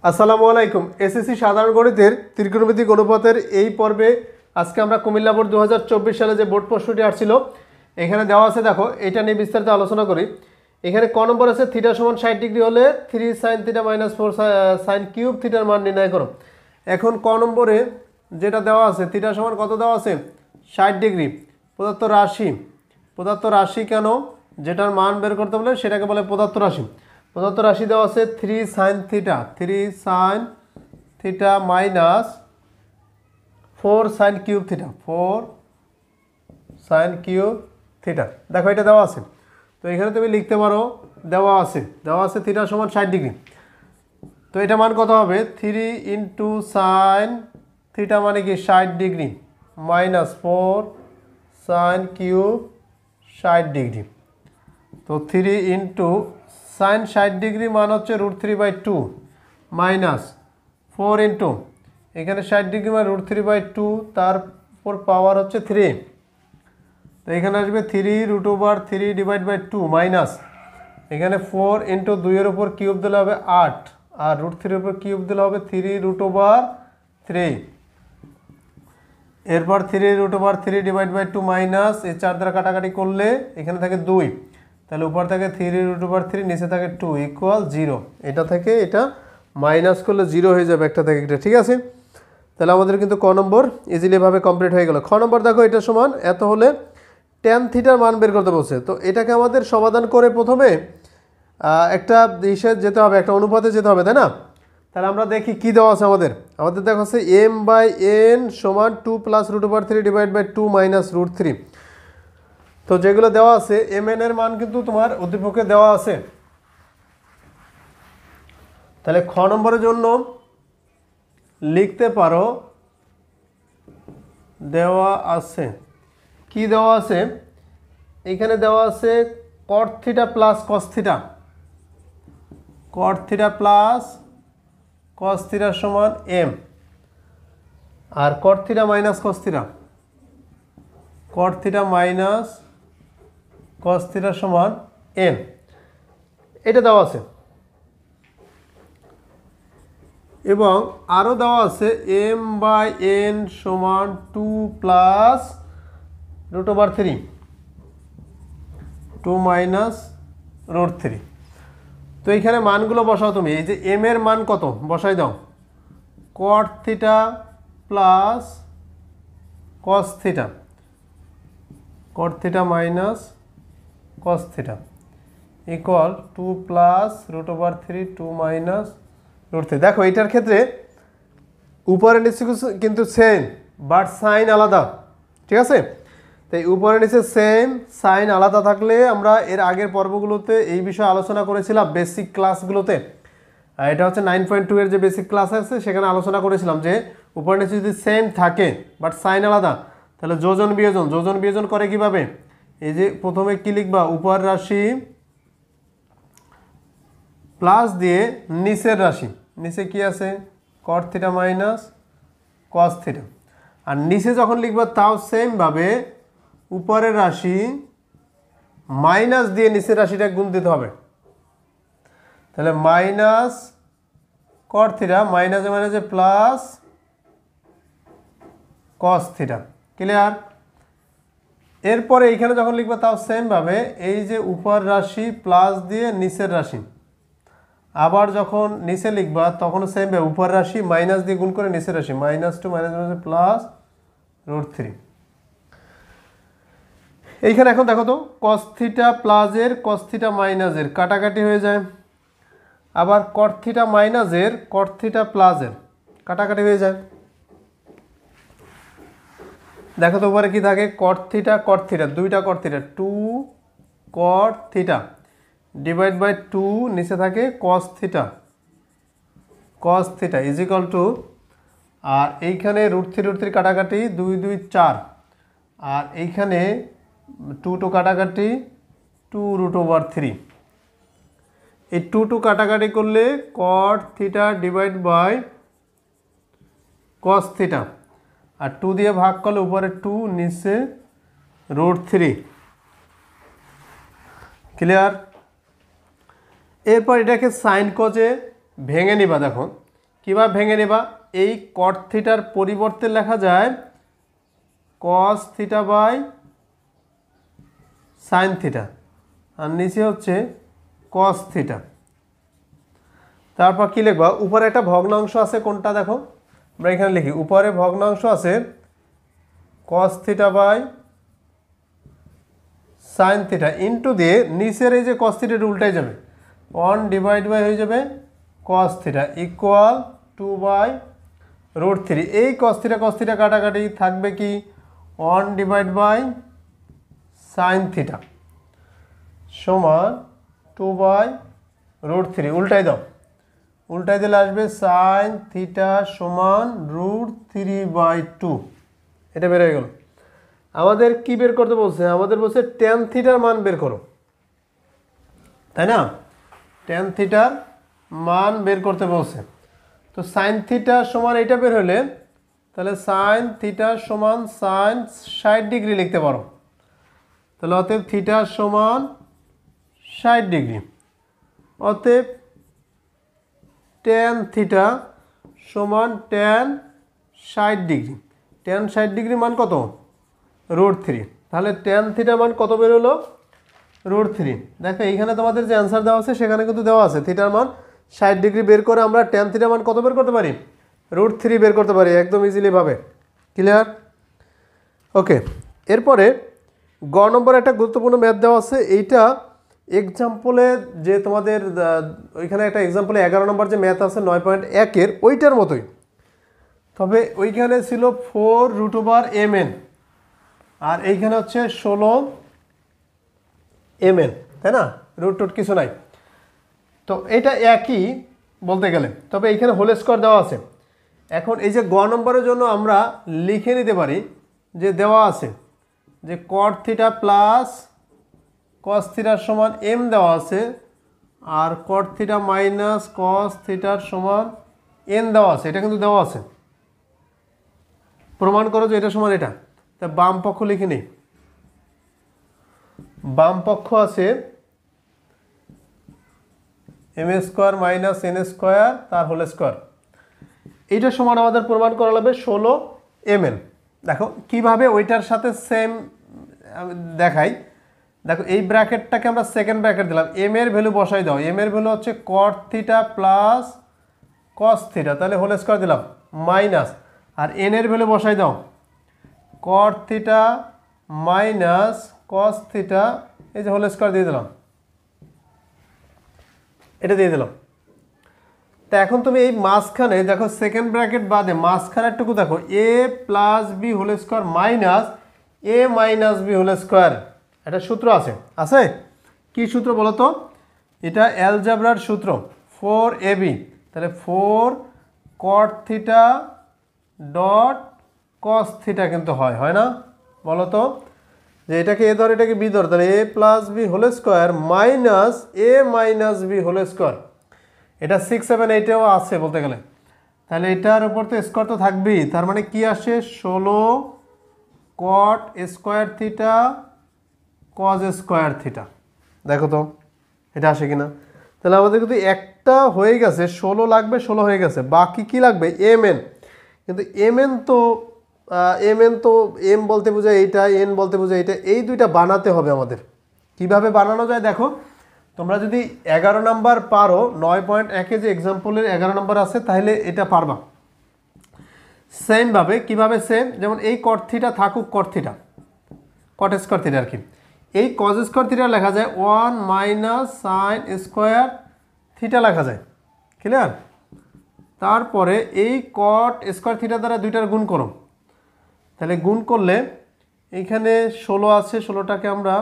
আসসালামু আলাইকুম। এসএসসি সাধারণ গণিতের ত্রিকোণমিতিক অনুপাতের এই পর্বে আজকে আমরা কুমিল্লা বোর্ড 2024 সালে যে বোর্ড প্রশ্নটি আসছিল এখানে দেওয়া আছে, দেখো এটা নিয়ে বিস্তারিত আলোচনা করি। এখানে ক নম্বর আছে থিটা সমান 60 ডিগ্রি হলে 3 sin theta minus 4 sin cube থিটার মান নির্ণয় করো। এখন ক নম্বরে যেটা দেওয়া আছে থিটা সমান কত দেওয়া আছে 60 ডিগ্রি, পদার্থ রাশি কেন, যেটার মান বের করতে বলে সেটাকে বলে পদার্থ রাশি দেওয়া আছে 3 sin theta minus 4 sin cube theta. দেখো এটা দেওয়া আছে, তো এখানে তুমি লিখতে পারো দেওয়া আছে থিটা সমান 60 ডিগ্রি। তো এটা মান কত হবে 3 ইন্টু সাইন থিটা মানে কি 60 degree minus 4 sine cube 60 degree. তো 3 ইন্টু সাইন 60 ডিগ্রি মান হচ্ছে √3/2 মাইনাস 4 ইন্টু এখানে 60 ডিগ্রি মানে √3/2 তারপর পাওয়ার হচ্ছে 3। তো এখানে আসবে 3√3 ডিভাইড বাই 2 মাইনাস এখানে 4 ইন্টু 2 এর উপর কিউব দিলে হবে 8 আর √3 এর উপর কিউব দিলে হবে 3√3। এরপর 3√3 ডিভাইড বাই 2 মাইনাস এই 4 দ্বারা কাটাকাটি করলে এখানে থাকে 2, তাহলে উপর থাকে 3√3 নিচে থাকে 2 ইকুয়াল 0। এটা থেকে এটা মাইনাস করলে 0 হয়ে যাবে একটা থেকে একটা, ঠিক আছে। তাহলে আমাদের কিন্তু ক নম্বর ইজিলি ভাবে কমপ্লিট হয়ে গেল। খ নম্বর দেখো এটা সমান এত হলে tan থিটার মান বের করতে বলছে। তো এটাকে আমাদের সমাধান করে প্রথমে একটা হিসেবে যেতে হবে, একটা অনুপাতে যেতে হবে, তাই না। তাহলে আমরা দেখি কি দেওয়া আছে আমাদের দেখো আছে m/n সমান 2 + √3 ডিভাইড বাই 2 মাইনাস √3। তো যেগুলো দেওয়া আছে mn এর মান কিন্তু তোমার উদ্দীপকে দেওয়া আছে। তাহলে খ নম্বরের জন্য লিখতে পারো দেওয়া আছে, কি দেওয়া আছে এখানে দেওয়া আছে cot theta plus cos theta, plus cos theta সমান m আর cot theta minus cos theta minus cos theta সমান n, এটা দেওয়া আছে। এবং আরও দেওয়া আছে m/n সমান 2 প্লাস √3 2 মাইনাস √3। তো এইখানে মানগুলো বসাও তুমি, এই যে m এর মান কত বসাই দাও, cot theta plus cos theta minus cos theta equal 2 plus √3 2 minus √3। দেখো এটার ক্ষেত্রে উপরে নিচে কিন্তু সেম বাট সাইন আলাদা, ঠিক আছে। তাই উপরে নিচে সেম সাইন আলাদা থাকলে আমরা এর আগের পর্বগুলোতে এই বিষয়ে আলোচনা করেছিলাম বেসিক ক্লাসগুলোতে। এটা হচ্ছে 9.2 এর যে বেসিক ক্লাস আছে সেখানে আলোচনা করেছিলাম যে উপরে নিচে যদি সেম থাকে বাট সাইন আলাদা তাহলে যোজন বিয়োজন করে কিভাবে, এই যে প্রথমে কি লিখবা উপর রাশি প্লাস দিয়ে নিচের রাশি, নিচে কি আছে cot theta minus cos theta, আর নিচে যখন লিখবা তাও সেম ভাবে উপরের রাশি মাইনাস দিয়ে নিচের রাশিটা গুণ দিতে হবে। তাহলে মাইনাস cot থিটা মাইনাসে মাইনাসে প্লাস cos থিটা, ক্লিয়ার। এরপরে এইখানে যখন লিখবা তাও সেম ভাবে এই যে উপর রাশি প্লাস দিয়ে নিচের রাশি, আবার যখন নিচে লিখবা তখন সেম ভাবে উপর রাশি মাইনাস দিয়ে গুণ করে নিচের রাশি -2 মাইনাস প্লাস √3। এইখানে এখন দেখো তো cos থিটা প্লাসের cos থিটা মাইনাসের কাটাকাটি হয়ে যায়, আবার cot থিটা মাইনাসের cot থিটা প্লাসের কাটাকাটি হয়ে যায়। দেখো তো উপরে কি থাকে cot থিটা দুইটা cot theta 2 cot theta divide by 2 নিচে থাকে cos theta is equal to, আর এইখানে √3 কাটাকাটি 2 2 4, আর এইখানে 2 কাটাকাটি 2√3। এই 2 কাটাকাটি করলে cot theta divide by cos theta, আর 2 দিয়ে ভাগ করলে উপরে 2 নিচে √3, ক্লিয়ার। এরপর এটাকে সাইন কজে ভেঙে নিবা। দেখো কীভাবে ভেঙে নেবা, এই কট থিটার পরিবর্তে লেখা যায় cos theta by sine theta, আর নিচে হচ্ছে কস থিটা। তারপর কী লিখবা, উপরে একটা ভগ্নাংশ আছে, কোনটা দেখো আমরা এখানে লিখি, উপরে ভগ্নাংশ আছে cos theta by sine theta into দিয়ে নিচের এই যে কস থিটাটা উল্টাই যাবে, 1 ডিভাইড বাই হয়ে যাবে কস থিটা ইকুয়াল 2/√3। এই কস থিটা কাটাকাটি থাকবে কি 1 ডিভাইড বাই সাইন থিটা সমান 2/√3। উল্টাই দাও, উল্টাই দিলে আসবে সাইন থিটা সমান √3/2। এটা বের হয়ে গেল। আমাদের কি বের করতে বলছে, আমাদের বলছে ট্যান থিটার মান বের করো, তাই না? ট্যান থিটার মান বের করতে বলছে। তো সাইন থিটা সমান এটা বের হলে তাহলে সাইন থিটা সমান সাইন 60 ডিগ্রি লিখতে পারো। তাহলে অতএব থিটা সমান 60 ডিগ্রি, অতএব ট্যান থিটা সমান ট্যান 60 ডিগ্রি। ট্যান 60 ডিগ্রি মান কত? √3। তাহলে ট্যান থিটা মান কত বের হলো? √3। দেখো এইখানে তোমাদের যে অ্যান্সার দেওয়া আছে সেখানে কিন্তু দেওয়া আছে থিটার মান 60 ডিগ্রি বের করে আমরা ট্যান থিটা মান কত বের করতে পারি? √3 বের করতে পারি একদম ইজিলি ভাবে। ক্লিয়ার? ওকে, এরপরে গ নম্বর একটা গুরুত্বপূর্ণ ম্যাথ দেওয়া আছে। এইটা এক্সাম্পলে যে তোমাদের ওইখানে একটা এক্সাম্পলে 11 নম্বর যে ম্যাথ আছে 9.1-এর ওইটার মতোই, তবে ওইখানে ছিল 4√mn আর এইখানে হচ্ছে 16mn, তাই না? রুট কিছু নাই, তো এটা একই বলতে গেলে, তবে এইখানে হোল স্কোয়ার দেওয়া আছে। এখন এই যে গ নম্বরের জন্য আমরা লিখে নিতে পারি যে দেওয়া আছে যে কট থিটা প্লাস কস থিটার সমান এম দেওয়া আছে, আর কট থিটা মাইনাস কস থিটার সমান এন দেওয়া আছে। এটা কিন্তু দেওয়া আছে, প্রমাণ করো যে এটা সমান এটা। তা বাম পক্ষ লিখে নেই, বাম পক্ষ আছে M square minus N square তার হোল স্কোয়ার। এইটা সমান আমাদের প্রমাণ করা লাগবে 16mn। দেখো কিভাবে ওইটার সাথে সেম দেখাই। দেখো এই ব্র্যাকেটটাকে আমরা সেকেন্ড ব্র্যাকেট দিলাম, এম এর ভ্যালু বসাই দাও। এম এর ভ্যালু হচ্ছে কট থিটা প্লাস কস থিটা, তাহলে হোল স্কোয়ার দিলাম মাইনাস, আর এন এর ভ্যালু বসাই দাও কট থিটা মাইনাস কস থিটা, এই যে হোল স্কোয়ার দিয়ে দিলাম, এটা দিয়ে দিলাম। তা এখন তুমি এই মাঝখানে দেখো সেকেন্ড ব্র্যাকেট বাদে মাঝখানেরটুকু দেখো A plus B whole square minus A minus B whole square, একটা সূত্র আছে। আছে কি সূত্র বলো তো? এটা অ্যালজেব্রার সূত্র 4ab। তাহলে 4 কট থিটা ডট কস থিটা কিন্তু হয় না? বলো তো যে এটাকে এ ধর এটাকে বি ধর, তাহলে A plus B whole square minus A minus B whole square. এটা 6, 7, 8-এও আছে বলতে গেলে। তাহলে এটার উপর তো স্কোয়ার তো থাকবেই, তার মানে কি আসে 16 কট square theta cos square theta. দেখো তো এটা আসে কিনা। তাহলে আমাদের কিন্তু একটা হয়ে গেছে, 16 লাগবে, 16 হয়ে গেছে, বাকি কি লাগবে? mn। কিন্তু mn তো এম বলতে বোঝায় এইটা, এন বলতে বোঝায় এইটা, এই দুইটা বানাতে হবে আমাদের। কিভাবে বানানো যায় দেখো, তোমরা যদি 11 নাম্বার পারো, 9.1-এ যে এক্সাম্পলের 11 নাম্বার আছে, তাহলে এটা পারবা সেমভাবে। কিভাবে সেম? যেমন এই কট থিটা থাকুক, cot theta cot square theta আর কি, এই কজ স্কোয়ার থিটা লেখা যায় 1 মাইনাস সাইন স্কোয়ার থিটা লেখা যায়। ক্লিয়ার? তারপরে এই কট স্কোয়ার থিটা দ্বারা দুইটার গুণ করো, তাহলে গুণ করলে এইখানে 16 আছে, 16টাকে আমরা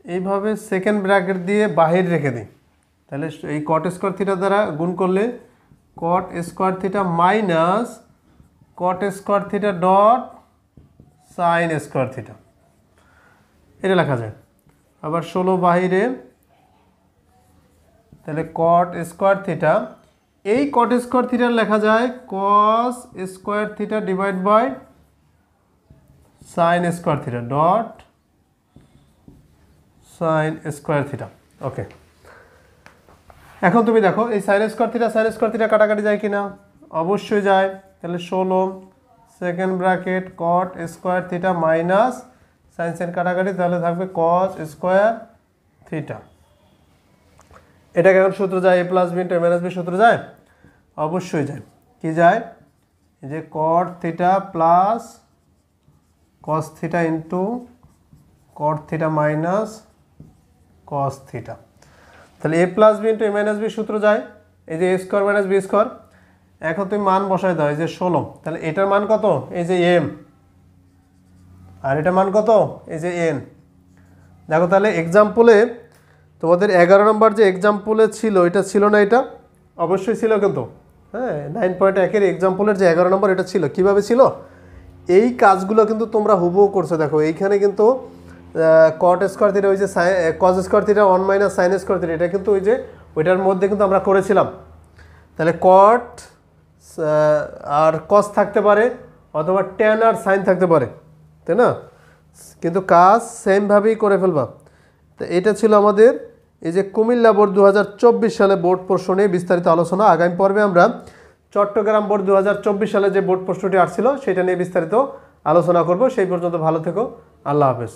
এইভাবে সেকেন্ড ব্র্যাকেট দিয়ে বাহির রেখে দিই। তাহলে এই কট স্কোয়ার থিটা দ্বারা গুণ করলে কট স্কোয়ার থিটা মাইনাস কট square theta dot sine square theta, এটা লেখা যায়। আবার 16 বাহিরে, তাহলে কট স্কোয়ার থিটা, এই কট স্কোয়ার থিটা লেখা যায় cos square theta divide by sine square theta dot sine square theta. Okay, এখন তুমি দেখো এই সাইন স্কোয়ার থিটা কাটাকাটি যায় কিনা? অবশ্যই যায়, তাহলে 16 সেকেন্ড ব্র্যাকেট কট square theta minus sine Sen কাটাকাটি, তাহলে থাকবে কস স্কোয়ার থিটা। এটা কেমন সূত্র যায়? এ প্লাস বি ইন্টু এ মাইনাস বি সূত্র যায়? অবশ্যই যায়। কি যায়? এই যে কট theta plus cos theta into cot theta minus cos theta. তাহলে A plus B into A minus B সূত্র যায়, এই যে এ স্কোয়ার মাইনাস বি স্কোয়ার। এখন তুমি মান বসায় দাও, এই যে 16, তাহলে এটার মান কত? এই যে এম, আর এটার মান কত? এই যে এন। দেখো তাহলে এক্সাম্পলে তোমাদের 11 নম্বর যে এক্সাম্পলে ছিল, এটা ছিল না? এটা অবশ্যই ছিল কিন্তু, হ্যাঁ 9.1-এর এক্সাম্পলের যে 11 নম্বর এটা ছিল। কিভাবে ছিল? এই কাজগুলো কিন্তু তোমরা হুবহু করছো। দেখো এইখানে কিন্তু কট স্কোয়ার থিটা, ওই যে কস square theta 1 minus sine square theta, এটা কিন্তু ওই যে ওইটার মধ্যে কিন্তু আমরা করেছিলাম। তাহলে কট আর কস থাকতে পারে, অথবা ট্যান আর সাইন থাকতে পারে, তাই না? কিন্তু কাজ সেমভাবেই করে ফেলবা। তো এটা ছিল আমাদের এই যে কুমিল্লা বোর্ড 2024 সালে বোর্ড প্রশ্ন নিয়ে বিস্তারিত আলোচনা। আগামী পর্বে আমরা চট্টগ্রাম বোর্ড 2024 সালে যে বোর্ড প্রশ্নটি আসছিল সেটা নিয়ে বিস্তারিত আলোচনা করব। সেই পর্যন্ত ভালো থেকো, আল্লাহ হাফেজ।